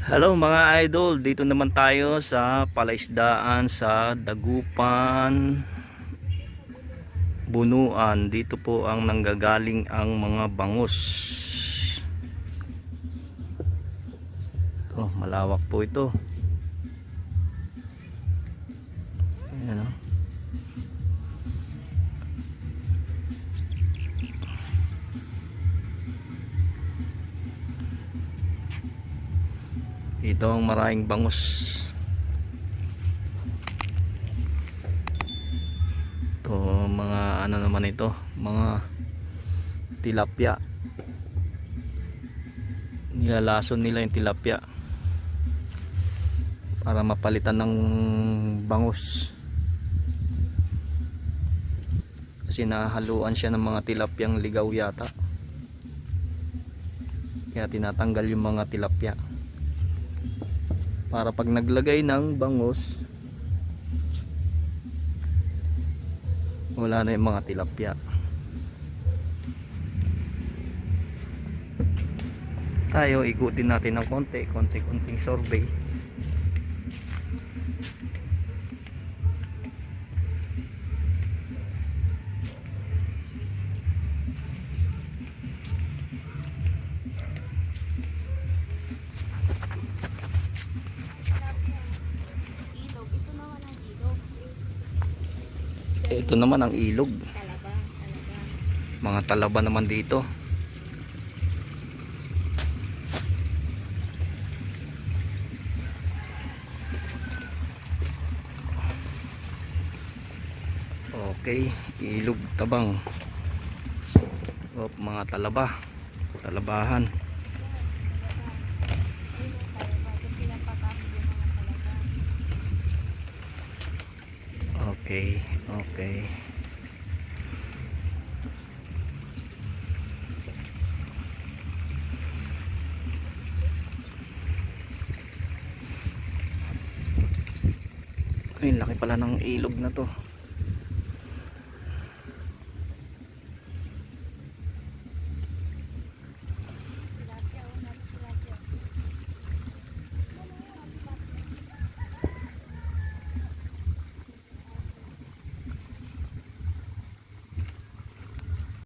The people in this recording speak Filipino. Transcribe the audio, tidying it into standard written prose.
Hello mga idol, dito naman tayo sa palaisdaan sa Dagupan, Bunuan. Dito po ang nanggagaling ang mga bangus. Ito, malawak po ito. Ayan, oh. Ito ang maraming bangus. Ito mga ano naman ito, mga tilapia. Nilalason nila yung tilapia para mapalitan ng bangus. Kasi nahaluan siya ng mga tilapyang ligaw yata. Kaya tinatanggal yung mga tilapia para pag naglagay ng bangus wala na yung mga tilapia. Tayo ikutin natin ng konting survey. Ito naman ang ilog. Mga talaba naman dito. Okay, ilog tabang. Mga talaba. Talabahan. Okay. Ay, laki pala ng ilog na to.